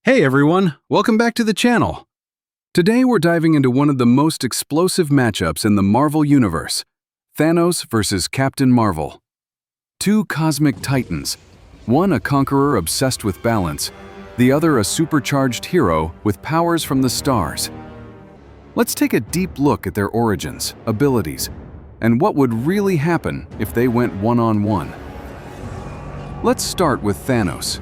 Hey everyone, welcome back to the channel. Today we're diving into one of the most explosive matchups in the Marvel Universe, Thanos versus Captain Marvel. Two cosmic titans, one a conqueror obsessed with balance, the other a supercharged hero with powers from the stars. Let's take a deep look at their origins, abilities, and what would really happen if they went one-on-one. Let's start with Thanos.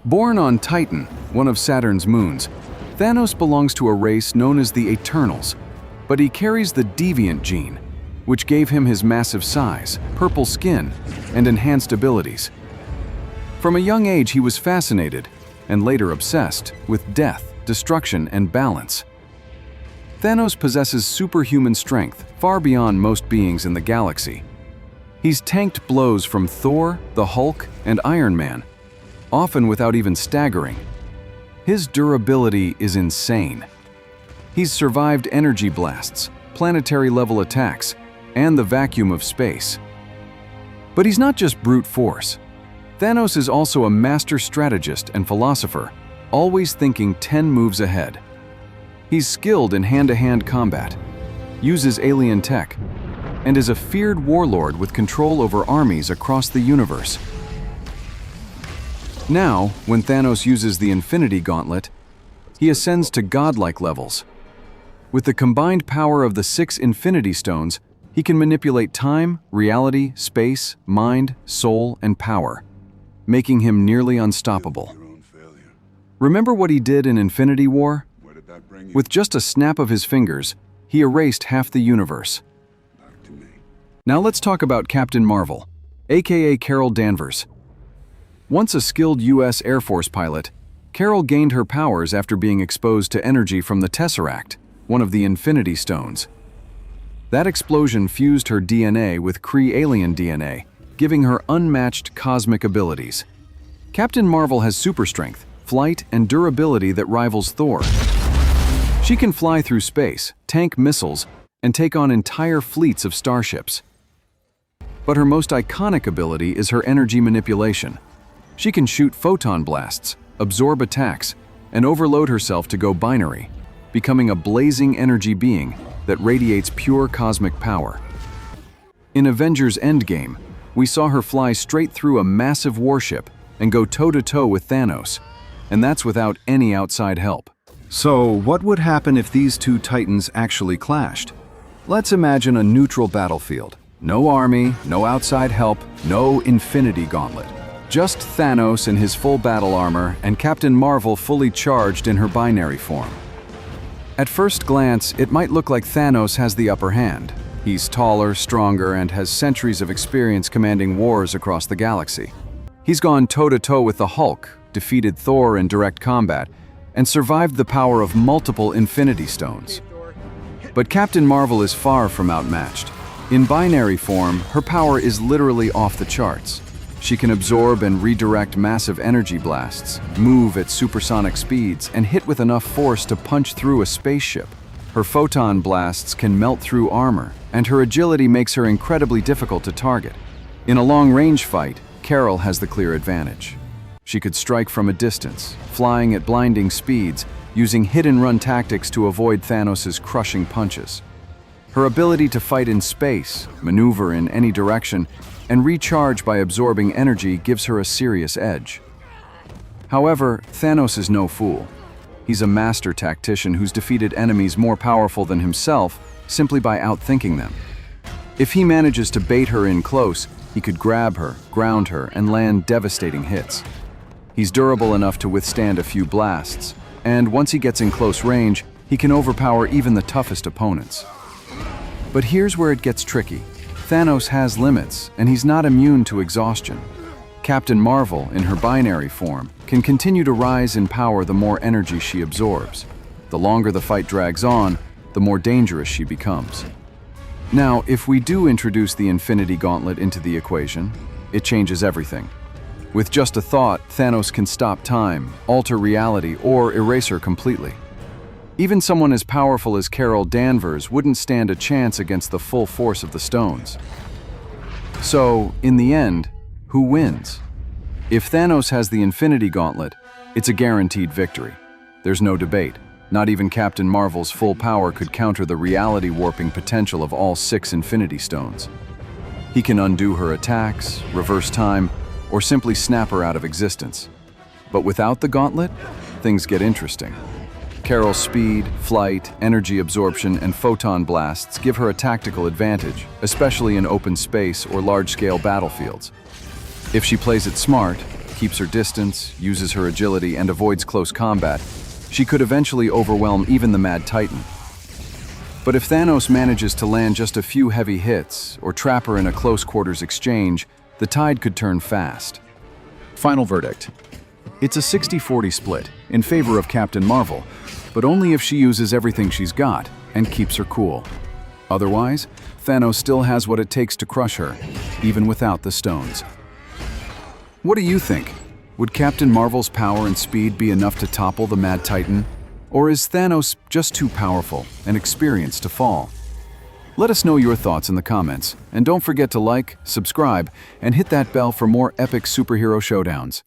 Born on Titan, one of Saturn's moons, Thanos belongs to a race known as the Eternals, but he carries the deviant gene, which gave him his massive size, purple skin, and enhanced abilities. From a young age he was fascinated, and later obsessed, with death, destruction, and balance. Thanos possesses superhuman strength far beyond most beings in the galaxy. He's tanked blows from Thor, the Hulk, and Iron Man, often without even staggering. His durability is insane. He's survived energy blasts, planetary-level attacks, and the vacuum of space. But he's not just brute force. Thanos is also a master strategist and philosopher, always thinking 10 moves ahead. He's skilled in hand-to-hand combat, uses alien tech, and is a feared warlord with control over armies across the universe. Now, when Thanos uses the Infinity Gauntlet, he ascends to godlike levels. With the combined power of the 6 Infinity Stones, he can manipulate time, reality, space, mind, soul, and power, making him nearly unstoppable. Remember what he did in Infinity War? With just a snap of his fingers, he erased half the universe. Now let's talk about Captain Marvel, aka Carol Danvers. Once a skilled U.S. Air Force pilot, Carol gained her powers after being exposed to energy from the Tesseract, one of the Infinity Stones. That explosion fused her DNA with Kree alien DNA, giving her unmatched cosmic abilities. Captain Marvel has super strength, flight, and durability that rivals Thor. She can fly through space, tank missiles, and take on entire fleets of starships. But her most iconic ability is her energy manipulation. She can shoot photon blasts, absorb attacks, and overload herself to go binary, becoming a blazing energy being that radiates pure cosmic power. In Avengers Endgame, we saw her fly straight through a massive warship and go toe-to-toe with Thanos, and that's without any outside help. So, what would happen if these two titans actually clashed? Let's imagine a neutral battlefield. No army, no outside help, no Infinity Gauntlet. Just Thanos in his full battle armor and Captain Marvel fully charged in her binary form. At first glance, it might look like Thanos has the upper hand. He's taller, stronger, and has centuries of experience commanding wars across the galaxy. He's gone toe-to-toe with the Hulk, defeated Thor in direct combat, and survived the power of multiple Infinity Stones. But Captain Marvel is far from outmatched. In binary form, her power is literally off the charts. She can absorb and redirect massive energy blasts, move at supersonic speeds, and hit with enough force to punch through a spaceship. Her photon blasts can melt through armor, and her agility makes her incredibly difficult to target. In a long-range fight, Carol has the clear advantage. She could strike from a distance, flying at blinding speeds, using hit-and-run tactics to avoid Thanos' crushing punches. Her ability to fight in space, maneuver in any direction, and recharge by absorbing energy gives her a serious edge. However, Thanos is no fool. He's a master tactician who's defeated enemies more powerful than himself simply by outthinking them. If he manages to bait her in close, he could grab her, ground her, and land devastating hits. He's durable enough to withstand a few blasts, and once he gets in close range, he can overpower even the toughest opponents. But here's where it gets tricky. Thanos has limits, and he's not immune to exhaustion. Captain Marvel, in her binary form, can continue to rise in power the more energy she absorbs. The longer the fight drags on, the more dangerous she becomes. Now, if we do introduce the Infinity Gauntlet into the equation, it changes everything. With just a thought, Thanos can stop time, alter reality, or erase her completely. Even someone as powerful as Carol Danvers wouldn't stand a chance against the full force of the stones. So, in the end, who wins? If Thanos has the Infinity Gauntlet, It's a guaranteed victory. There's no debate. Not even Captain Marvel's full power could counter the reality-warping potential of all 6 Infinity Stones. He can undo her attacks, reverse time, or simply snap her out of existence. But without the gauntlet, things get interesting. Carol's speed, flight, energy absorption, and photon blasts give her a tactical advantage, especially in open space or large-scale battlefields. If she plays it smart, keeps her distance, uses her agility, and avoids close combat, she could eventually overwhelm even the Mad Titan. But if Thanos manages to land just a few heavy hits or trap her in a close-quarters exchange, the tide could turn fast. Final verdict. It's a 60-40 split in favor of Captain Marvel, but only if she uses everything she's got and keeps her cool. Otherwise, Thanos still has what it takes to crush her, even without the stones. What do you think? Would Captain Marvel's power and speed be enough to topple the Mad Titan? Or is Thanos just too powerful and experienced to fall? Let us know your thoughts in the comments, and don't forget to like, subscribe, and hit that bell for more epic superhero showdowns.